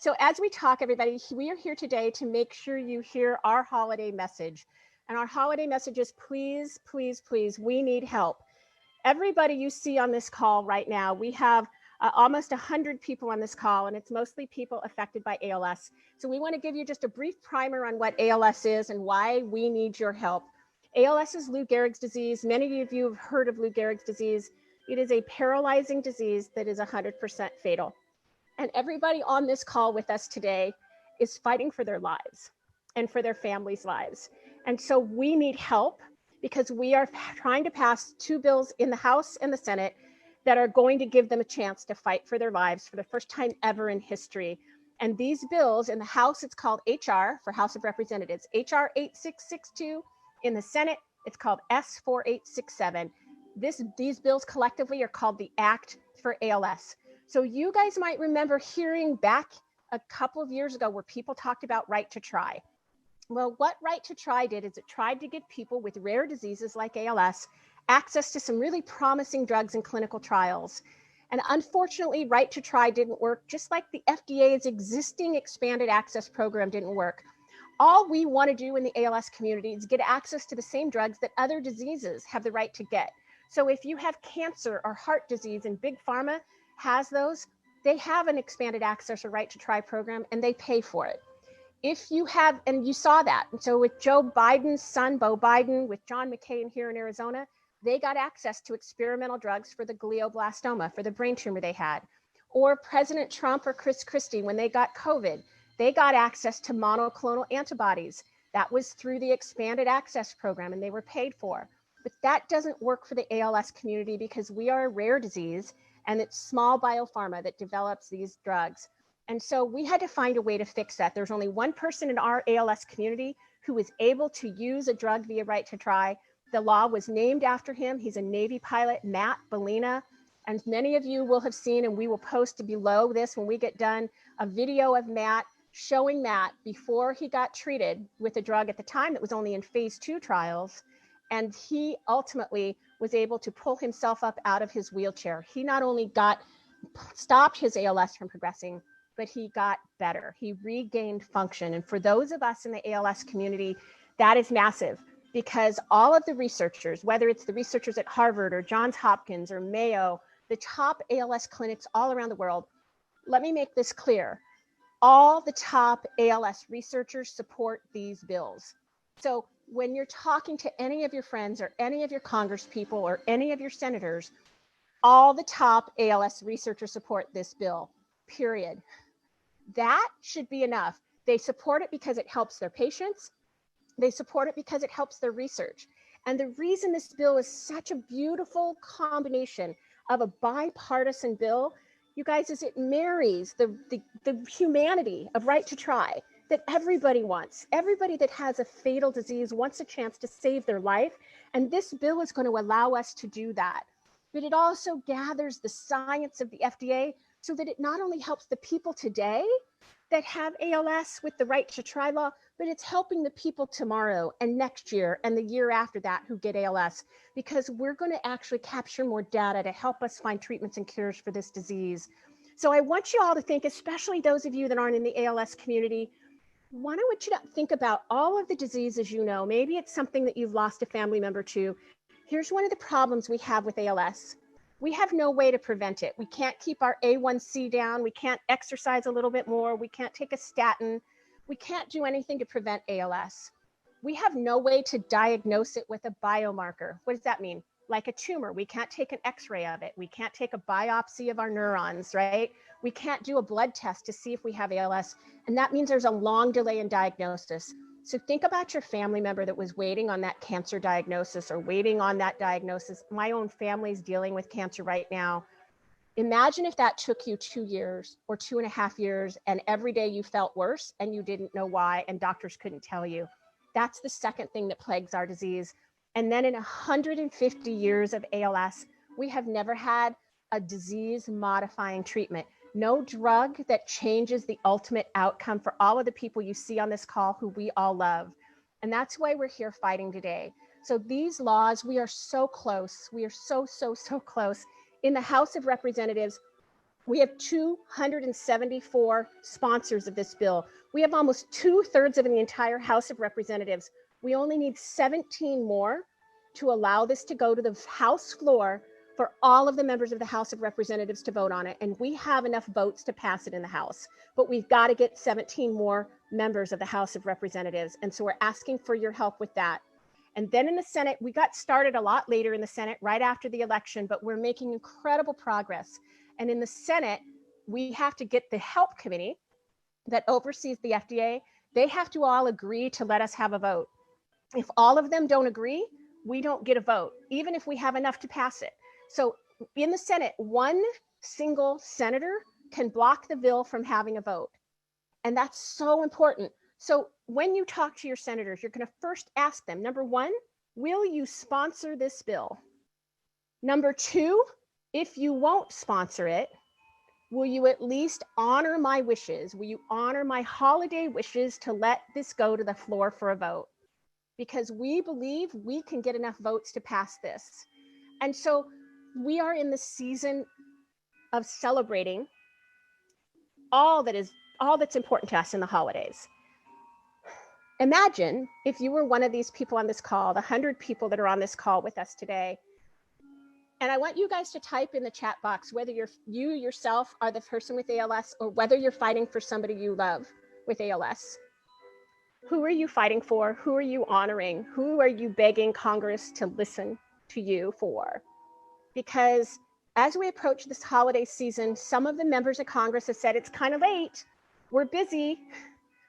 So as we talk, everybody, we are here today to make sure you hear our holiday message. And our holiday message is please, please, please, we need help. Everybody you see on this call right now, we have almost 100 people on this call, and it's mostly people affected by ALS. So we want to give you just a brief primer on what ALS is and why we need your help. ALS is Lou Gehrig's disease. Many of you have heard of Lou Gehrig's disease. It is a paralyzing disease that is 100% fatal. And everybody on this call with us today is fighting for their lives and for their families' lives. And so we need help because we are trying to pass two bills in the House and the Senate that are going to give them a chance to fight for their lives for the first time ever in history. And these bills in the House, it's called HR for House of Representatives, HR 8662. In the Senate, it's called S4867. These bills collectively are called the Act for ALS. So you guys might remember hearing back a couple of years ago where people talked about right to try. Well, what right to try did is it tried to give people with rare diseases like ALS access to some really promising drugs in clinical trials. And unfortunately, right to try didn't work, just like the FDA's existing expanded access program didn't work. All we want to do in the ALS community is get access to the same drugs that other diseases have the right to get. So if you have cancer or heart disease and Big Pharma has those, they have an expanded access or right to try program and they pay for it. If you have, and you saw that. And so with Joe Biden's son, Beau Biden, with John McCain here in Arizona, they got access to experimental drugs for the glioblastoma, for the brain tumor they had. Or President Trump or Chris Christie, when they got COVID, they got access to monoclonal antibodies. That was through the expanded access program and they were paid for. But that doesn't work for the ALS community because we are a rare disease and it's small biopharma that develops these drugs. And so we had to find a way to fix that. There's only one person in our ALS community who is able to use a drug via right to try. The law was named after him. He's a Navy pilot, Matt Bellina. And many of you will have seen, and we will post below this when we get done, a video of Matt showing Matt before he got treated with a drug at the time that was only in phase 2 trials. And he ultimately was able to pull himself up out of his wheelchair. He not only stopped his ALS from progressing, but he got better. He regained function. And for those of us in the ALS community, that is massive because all of the researchers, whether it's the researchers at Harvard or Johns Hopkins or Mayo, the top ALS clinics all around the world, let me make this clear. All the top ALS researchers support these bills. So when you're talking to any of your friends or any of your congresspeople or any of your senators, all the top ALS researchers support this bill, period. That should be enough. They support it because it helps their patients. They support it because it helps their research. And the reason this bill is such a beautiful combination of a bipartisan bill, you guys, is it marries the humanity of right to try that everybody wants. Everybody that has a fatal disease wants a chance to save their life. And this bill is going to allow us to do that. But it also gathers the science of the FDA so that it not only helps the people today that have ALS with the right to try law, but it's helping the people tomorrow and next year and the year after that who get ALS, because we're going to actually capture more data to help us find treatments and cures for this disease. So I want you all to think, especially those of you that aren't in the ALS community, I want you to think about all of the diseases you know. Maybe it's something that you've lost a family member to. Here's one of the problems we have with ALS. We have no way to prevent it. We can't keep our A1C down. We can't exercise a little bit more. We can't take a statin. We can't do anything to prevent ALS. We have no way to diagnose it with a biomarker. What does that mean? Like a tumor, we can't take an x-ray of it. We can't take a biopsy of our neurons, right? We can't do a blood test to see if we have ALS. And that means there's a long delay in diagnosis. So think about your family member that was waiting on that cancer diagnosis or waiting on that diagnosis. My own family's dealing with cancer right now. Imagine if that took you 2 years or 2.5 years and every day you felt worse and you didn't know why and doctors couldn't tell you. That's the second thing that plagues our disease. And then in 150 years of ALS, we have never had a disease-modifying treatment. No drug that changes the ultimate outcome for all of the people you see on this call who we all love. And that's why we're here fighting today. So these laws, we are so close. We are so close. In the House of Representatives, We have 274 sponsors of this bill. We have almost 2/3 of the entire House of Representatives. We only need 17 more to allow this to go to the House floor for all of the members of the House of Representatives to vote on it. And we have enough votes to pass it in the House, but we've got to get 17 more members of the House of Representatives. And so we're asking for your help with that. And then in the Senate, we got started a lot later in the Senate, right after the election, but we're making incredible progress. And in the Senate, we have to get the help committee that oversees the FDA. They have to all agree to let us have a vote. If all of them don't agree, we don't get a vote, even if we have enough to pass it. So in the Senate, one single senator can block the bill from having a vote. And that's so important. So when you talk to your senators, you're going to first ask them, number one, will you sponsor this bill? Number two, if you won't sponsor it, will you at least honor my wishes? Will you honor my holiday wishes to let this go to the floor for a vote? Because we believe we can get enough votes to pass this. And so we are in the season of celebrating all that's important to us in the holidays. Imagine if you were one of these people on this call, the 100 people that are on this call with us today. And I want you guys to type in the chat box whether you yourself are the person with ALS or whether you're fighting for somebody you love with ALS. Who are you fighting for? Who are you honoring? Who are you begging Congress to listen to you for? Because as we approach this holiday season, some of the members of Congress have said it's kind of late. We're busy.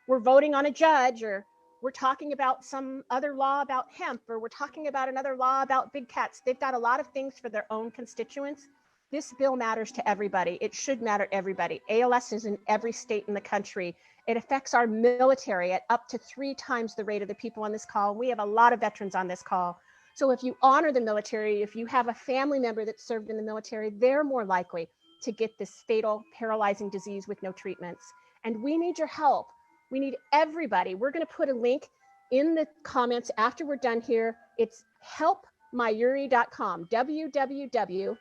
We're voting on a judge, or we're talking about some other law about hemp, or we're talking about another law about big cats. They've got a lot of things for their own constituents. This bill matters to everybody. It should matter to everybody. ALS is in every state in the country. It affects our military at up to 3 times the rate of the people on this call. We have a lot of veterans on this call. So if you honor the military, if you have a family member that served in the military, they're more likely to get this fatal, paralyzing disease with no treatments. And we need your help. We need everybody. We're going to put a link in the comments after we're done here. It's helpmyuri.com, www.helpmyuri,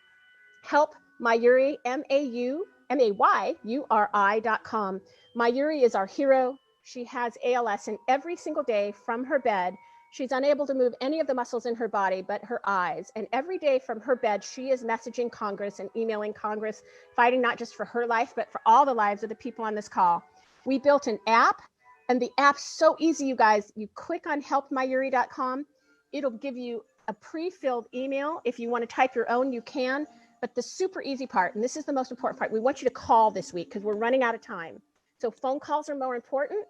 MAYURI.com. Mayuri is our hero. She has ALS, and every single day from her bed, she's unable to move any of the muscles in her body but her eyes. And every day from her bed, she is messaging Congress and emailing Congress, fighting not just for her life, but for all the lives of the people on this call. We built an app, and the app's so easy, you guys. You click on helpmyuri.com. It'll give you a pre-filled email. If you want to type your own, you can. But the super easy part, and this is the most important part, we want you to call this week because we're running out of time. So phone calls are more important.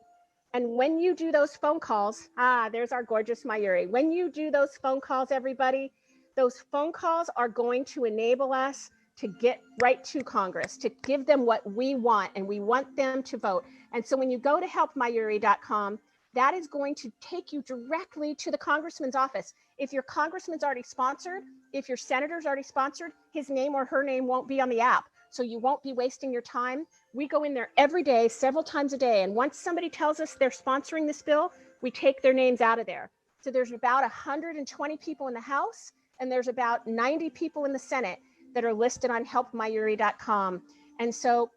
And when you do those phone calls, there's our gorgeous Mayuri. When you do those phone calls, everybody, those phone calls are going to enable us to get right to Congress, to give them what we want, and we want them to vote. And so when you go to helpmyuri.com, that is going to take you directly to the congressman's office. If your congressman's already sponsored, if your senator's already sponsored, his name or her name won't be on the app. So you won't be wasting your time. We go in there every day, several times a day. And once somebody tells us they're sponsoring this bill, we take their names out of there. So there's about 120 people in the House, and there's about 90 people in the Senate that are listed on helpmyuri.com. And so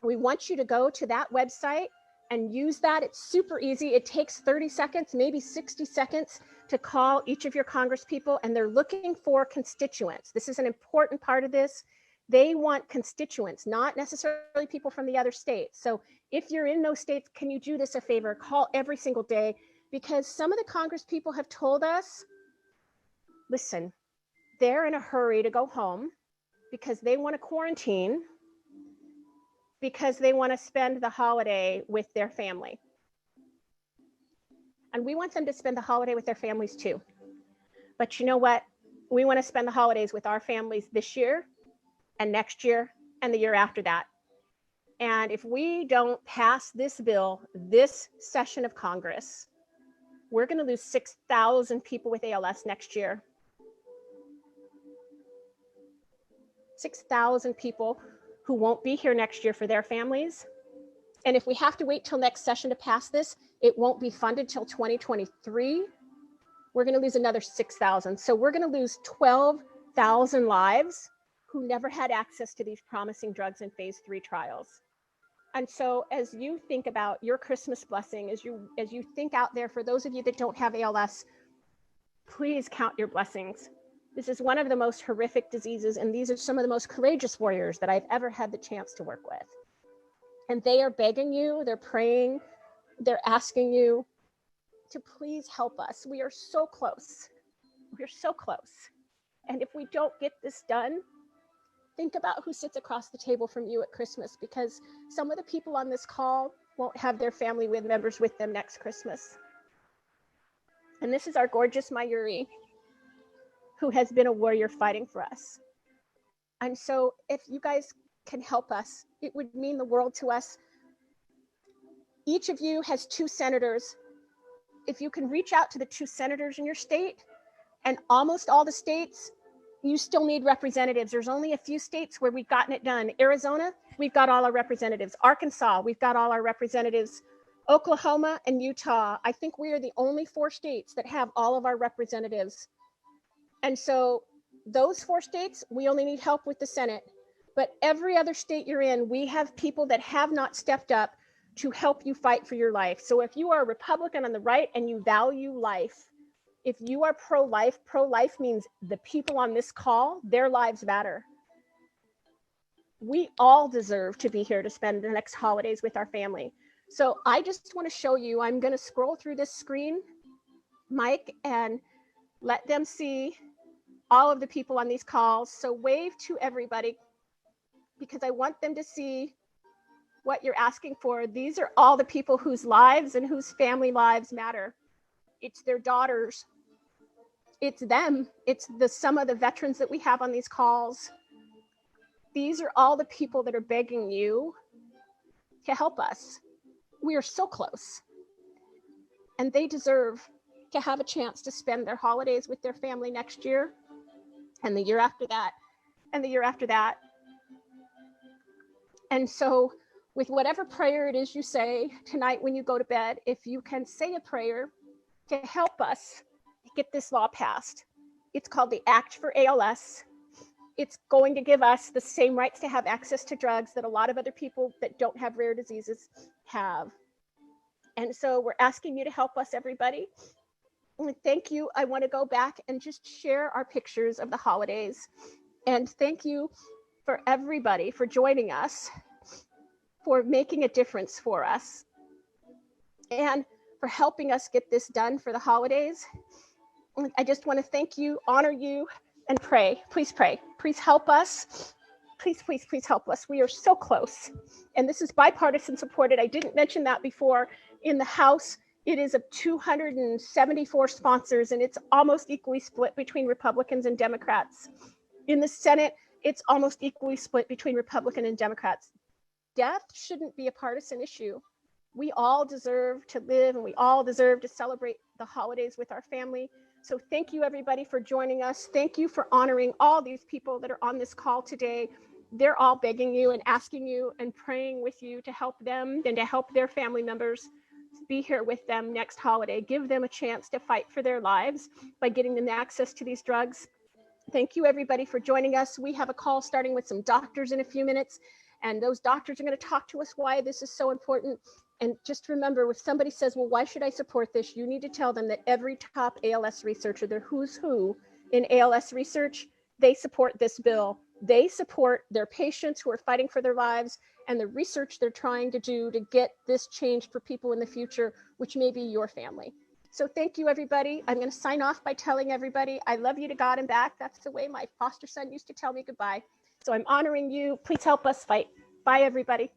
we want you to go to that website and use that. It's super easy. It takes 30 seconds, maybe 60 seconds to call each of your congresspeople, and they're looking for constituents. This is an important part of this. They want constituents, not necessarily people from the other states. So if you're in those states, can you do this a favor? Call every single day, because some of the congresspeople have told us, listen, they're in a hurry to go home because they want to quarantine, because they want to spend the holiday with their family. And we want them to spend the holiday with their families too. But you know what? We want to spend the holidays with our families this year and next year and the year after that. And if we don't pass this bill, this session of Congress, we're going to lose 6,000 people with ALS next year. 6,000 people who won't be here next year for their families. And if we have to wait till next session to pass this, it won't be funded till 2023. We're going to lose another 6,000. So we're going to lose 12,000 lives who never had access to these promising drugs in phase 3 trials. And so as you think about your Christmas blessing, as you think out there, for those of you that don't have ALS, please count your blessings. This is one of the most horrific diseases, and these are some of the most courageous warriors that I've ever had the chance to work with. And they are begging you, they're praying, they're asking you to please help us. We are so close. We're so close. And if we don't get this done, think about who sits across the table from you at Christmas, because some of the people on this call won't have their family members with them next Christmas. And this is our gorgeous Mayuri, who has been a warrior fighting for us. And so if you guys can help us, it would mean the world to us. Each of you has 2 senators. If you can reach out to the 2 senators in your state, and almost all the states, you still need representatives. There's only a few states where we've gotten it done. Arizona, we've got all our representatives. Arkansas, we've got all our representatives. Oklahoma and Utah, I think we are the only 4 states that have all of our representatives. And so those 4 states, we only need help with the Senate. But every other state you're in, we have people that have not stepped up to help you fight for your life. So if you are a Republican on the right and you value life, if you are pro-life means the people on this call, their lives matter. We all deserve to be here to spend the next holidays with our family. So I just want to show you, I'm going to scroll through this screen, Mike, and let them see all of the people on these calls. So wave to everybody, because I want them to see what you're asking for. These are all the people whose lives and whose family lives matter. It's their daughters. It's them. It's some of the veterans that we have on these calls. These are all the people that are begging you to help us. We are so close. And they deserve to have a chance to spend their holidays with their family next year, and the year after that, and the year after that. And so with whatever prayer it is you say tonight when you go to bed, if you can say a prayer to help us get this law passed. It's called the Act for ALS. It's going to give us the same rights to have access to drugs that a lot of other people that don't have rare diseases have. And so we're asking you to help us, everybody. And thank you. I want to go back and just share our pictures of the holidays. And thank you for everybody for joining us, for making a difference for us, and for helping us get this done for the holidays. I just want to thank you, honor you, and pray. Please pray. Please help us. Please, please, please help us. We are so close. And this is bipartisan supported. I didn't mention that before. In the House, it is of 274 sponsors, and it's almost equally split between Republicans and Democrats. In the Senate, it's almost equally split between Republican and Democrats. Death shouldn't be a partisan issue. We all deserve to live, and we all deserve to celebrate the holidays with our family. So thank you, everybody, for joining us. Thank you for honoring all these people that are on this call today. They're all begging you and asking you and praying with you to help them and to help their family members be here with them next holiday. Give them a chance to fight for their lives by getting them access to these drugs. Thank you, everybody, for joining us. We have a call starting with some doctors in a few minutes, and those doctors are going to talk to us why this is so important. And just remember, if somebody says, well, why should I support this? You need to tell them that every top ALS researcher, their who's who in ALS research, they support this bill. They support their patients who are fighting for their lives and the research they're trying to do to get this changed for people in the future, which may be your family. So thank you, everybody. I'm going to sign off by telling everybody, I love you to God and back. That's the way my foster son used to tell me goodbye. So I'm honoring you. Please help us fight. Bye, everybody.